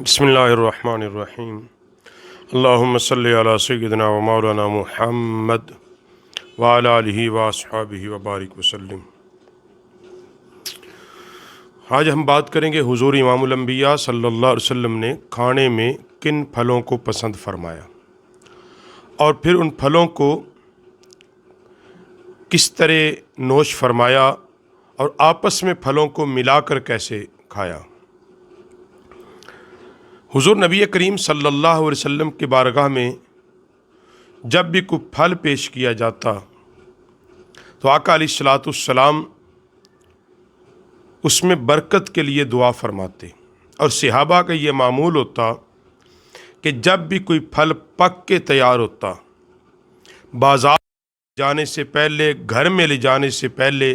बिस्मिल्लाहिर्रहमानिर्रहीम। अल्लाहुम्मा सल्लि अला सय्यिदिना व मौलाना मुहम्मद व अला आलिहि व अस्हाबिहि व बारिक वसल्लम। आज हम बात करेंगे हुज़ूर इमामुल अंबिया सल्लल्लाहु अलैहि वसल्लम ने खाने में किन फलों को पसंद फरमाया और फिर उन फलों को किस तरह नोश फरमाया और आपस में फलों को मिलाकर कैसे खाया। हुज़ूर नबी करीम सल्लल्लाहु अलैहि वसल्लम की बारगाह में जब भी कोई फल पेश किया जाता तो आका अलैहिस्सलाम उसमें बरकत के लिए दुआ फरमाते और सहाबा का ये मामूल होता कि जब भी कोई फल पक के तैयार होता, बाज़ार जाने से पहले, घर में ले जाने से पहले,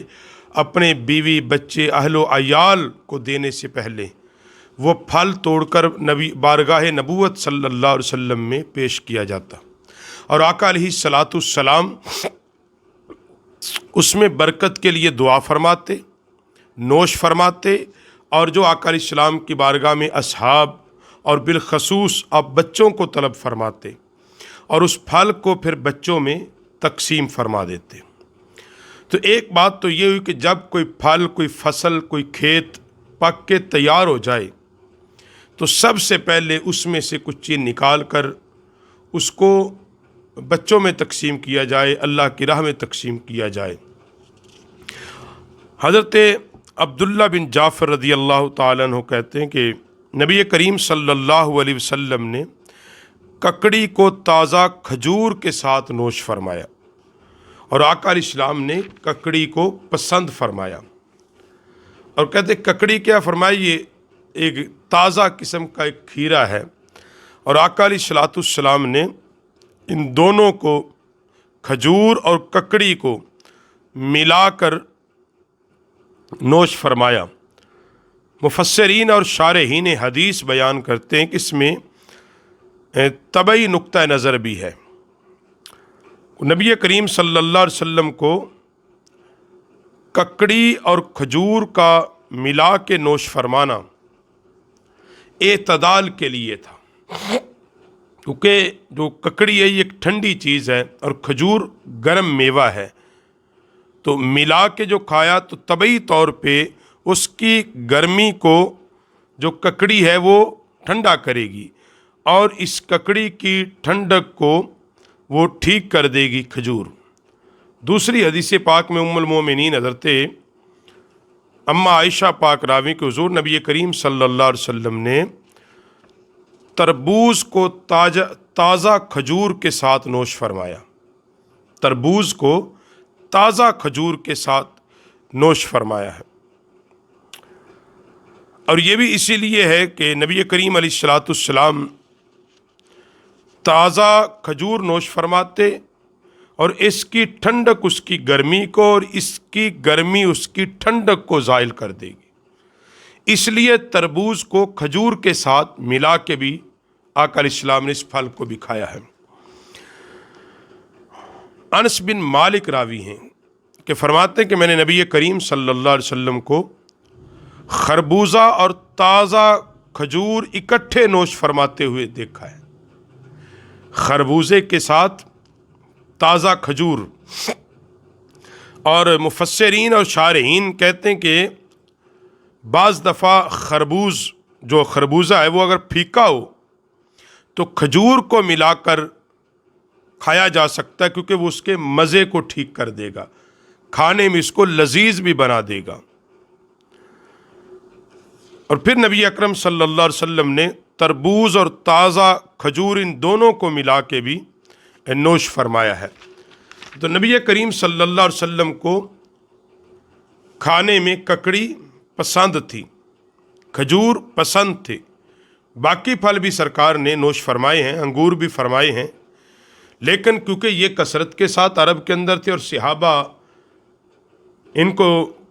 अपने बीवी बच्चे अहलो अयाल को देने से पहले वो फल तोड़कर नबी बारगाह नबूवत सल्लल्लाहु अलैहि वसल्लम में पेश किया जाता और आका अलैहिस्सलाम उसमें बरकत के लिए दुआ फरमाते, नोश फरमाते और जो आका अलैहिस्सलाम की बारगाह में असहाब और बिलखसूस अब बच्चों को तलब फरमाते और उस फल को फिर बच्चों में तकसीम फरमा देते। तो एक बात तो ये हुई कि जब कोई फल, कोई फसल, कोई खेत पक के तैयार हो जाए तो सबसे पहले उसमें से कुछ चीज़ निकाल कर उसको बच्चों में तकसीम किया जाए, अल्लाह की राह में तकसीम किया जाए। हज़रत अब्दुल्ला बिन जाफ़र रज़ी अल्लाह ताला अन्हु कहते हैं कि नबी करीम सल्लल्लाहु अलैहि वसल्लम ने ककड़ी को ताज़ा खजूर के साथ नोश फरमाया और आका अलैहिस्सलाम ने ककड़ी को पसंद फरमाया और कहते ककड़ी क्या फरमाई, ये एक ताज़ा किस्म का एक खीरा है और आका अलैहिस्सलाम ने इन दोनों को, खजूर और ककड़ी को मिलाकर नोश फरमाया। मुफस्सिरीन और शारहीन हदीस बयान करते हैं कि इसमें तबई नुक्ता नज़र भी है। नबी करीम सल्लल्लाहु अलैहि वसल्लम को ककड़ी और खजूर का मिला के नोश फरमाना एतदाल के लिए था, क्योंकि जो ककड़ी है ये एक ठंडी चीज़ है और खजूर गर्म मेवा है, तो मिला के जो खाया तो तबई तौर पे उसकी गर्मी को जो ककड़ी है वो ठंडा करेगी और इस ककड़ी की ठंडक को वो ठीक कर देगी खजूर। दूसरी हदीस पाक में उम्मुल मोमिनीन हज़रत अम्मा आयशा पाक रावी के हुज़ूर नबी करीम सल्लल्लाहु अलैहि वसल्लम ने तरबूज को ताज़ा खजूर के साथ नोश फरमाया, तरबूज को ताज़ा खजूर के साथ नोश फरमाया है। और ये भी इसीलिए है कि नबी करीम अलैहिस्सलाम ताज़ा खजूर नोश फरमाते और इसकी ठंडक उसकी गर्मी को और इसकी गर्मी उसकी ठंडक को ज़ाइल कर देगी। इसलिए तरबूज को खजूर के साथ मिला के भी आका अलैहिस्सलाम ने इस फल को भी खाया है। अनस बिन मालिक रावी हैं कि फरमाते हैं कि मैंने नबी करीम सल्लल्लाहु अलैहि वसल्लम को खरबूजा और ताज़ा खजूर इकट्ठे नोश फरमाते हुए देखा है। खरबूजे के साथ ताज़ा खजूर। और मुफस्सिरीन और शारहीन कहते हैं कि बाज़ दफ़ा जो खरबूजा है वो अगर फीका हो तो खजूर को मिलाकर खाया जा सकता है, क्योंकि वो उसके मज़े को ठीक कर देगा, खाने में इसको लजीज भी बना देगा। और फिर नबी अकरम सल्लल्लाहु अलैहि वसल्लम ने तरबूज और ताज़ा खजूर इन दोनों को मिला के भी नोश फरमाया है। तो नबी करीम सल्लल्लाहु अलैहि वसल्लम को खाने में ककड़ी पसंद थी, खजूर पसंद थे, बाकी फल भी सरकार ने नोश फरमाए हैं, अंगूर भी फरमाए हैं, लेकिन क्योंकि ये कसरत के साथ अरब के अंदर थे और सहाबा इनको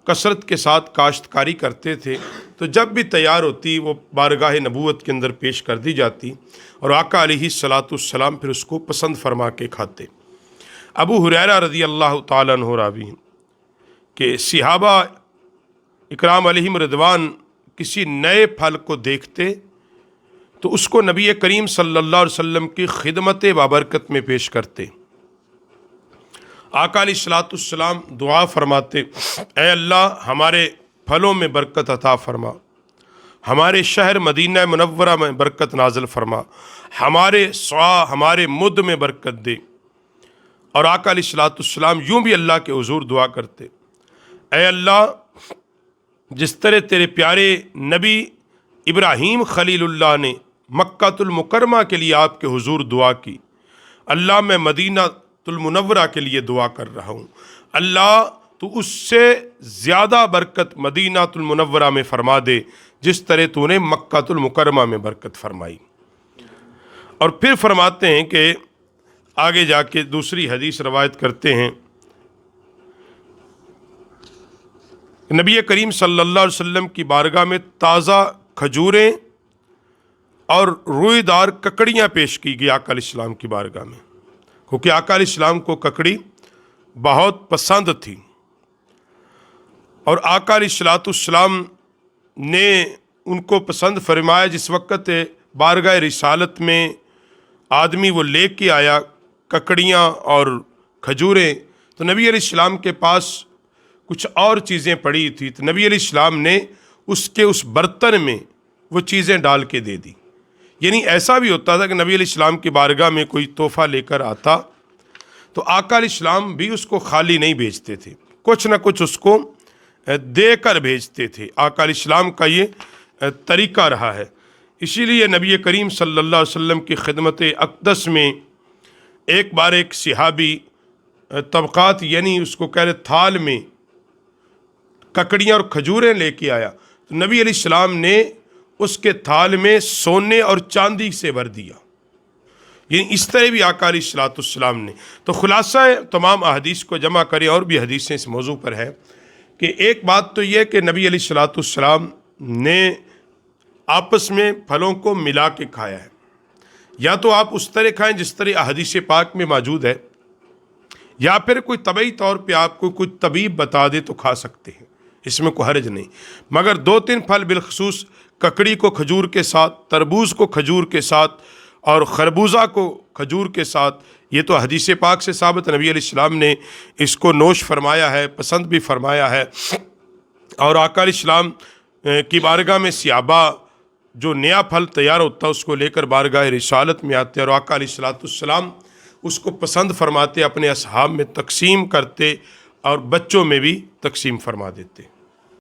कसरत के साथ काश्तकारी करते थे, तो जब भी तैयार होती वो बारगाह नबूवत के अंदर पेश कर दी जाती और आका अलैहिस्सलाम फिर उसको पसंद फरमा के खाते। अबू हुरैरा रज़ी अल्लाह ताला अन्हु रावी कि सहाबा इकराम अलैहिम रिदवान किसी नए फल को देखते تو اس کو نبی کریم صلی اللہ علیہ وسلم کی خدمت بابرکت میں پیش کرتے۔ آقا علیہ الصلوۃ والسلام دعا فرماتے، اے اللہ ہمارے پھلوں میں برکت عطا فرما، ہمارے شہر مدینہ منورہ میں برکت نازل فرما، ہمارے صاع ہمارے مد میں برکت دے۔ اور آقا علیہ الصلوۃ والسلام یوں بھی اللہ کے حضور دعا کرتے، اے اللہ جس طرح تیرے پیارے نبی ابراہیم خلیل اللہ نے مکۃ المکرمہ کے لیے آپ کے حضور دعا کی، اللہ میں مدینہ المنورہ کے لیے دعا کر رہا ہوں، اللہ تو اس سے زیادہ برکت مدینہ المنورہ میں فرما دے جس طرح تو نے مکۃ المکرمہ میں برکت فرمائی۔ اور پھر فرماتے ہیں کہ آگے جا کے دوسری حدیث روایت کرتے ہیں، نبی کریم صلی اللہ علیہ وسلم کی بارگاہ میں تازہ کھجوریں اور روئی دار ککڑیاں پیش کی گئی آقا علیہ السلام کی بارگاہ میں، کیونکہ آقا علیہ السلام کو ککڑی بہت پسند تھی۔ اور آقا علیہ الصلوۃ والسلام نے ان کو پسند فرمایا۔ جس وقت بارگاہ رسالت میں آدمی وہ لے کے آیا ککڑیاں اور کھجوریں، تو نبی علیہ السلام کے پاس کچھ اور چیزیں پڑی تھی، تو نبی علیہ السلام نے اس برتن میں وہ چیزیں ڈال کے دے دی۔ یعنی ایسا بھی ہوتا تھا کہ نبی علیہ السلام کی بارگاہ میں کوئی تحفہ لے کر آتا تو آقا علیہ السلام بھی اس کو خالی نہیں بھیجتے تھے، کچھ نہ کچھ اس کو دے کر بھیجتے تھے۔ آقا علیہ السلام کا یہ طریقہ رہا ہے۔ اسی لیے نبی کریم صلی اللہ علیہ وسلم کی خدمت اقدس میں ایک بار ایک صحابی طبقات یعنی اس کو کہہ رہے تھال میں ککڑیاں اور کھجوریں لے کے آیا، تو نبی علیہ السلام نے اس کے تھال میں سونے اور چاندی سے بھر دیا۔ یعنی اس طرح بھی آقا علیہ الصلوۃ والسلام نے۔ تو خلاصہ تمام احادیث کو جمع کریں، اور بھی حدیثیں اس موضوع پر ہے کہ ایک بات تو یہ کہ نبی علیہ الصلوۃ والسلام نے آپس میں پھلوں کو ملا کے کھایا ہے، یا تو آپ اس طرح کھائیں جس طرح احادیث پاک میں موجود ہے، یا پھر کوئی طبعی طور پہ آپ کو کوئی طبیب بتا دے تو کھا سکتے ہیں، اس میں کوئی حرج نہیں۔ مگر 2-3 پھل بالخصوص ککڑی کو کھجور کے ساتھ، تربوز کو کھجور کے ساتھ، اور خربوزہ کو کھجور کے ساتھ، یہ تو حدیث پاک سے ثابت نبی علیہ السلام نے اس کو نوش فرمایا ہے، پسند بھی فرمایا ہے۔ اور آقا علیہ السلام کی بارگاہ میں صحابہ جو نیا پھل تیار ہوتا ہے اس کو لے کر بارگاہ رسالت میں آتے، اور آقا علیہ الصلوۃ والسلام اس کو پسند فرماتے، اپنے اصحاب میں تقسیم کرتے اور بچوں میں بھی تقسیم فرما دیتے۔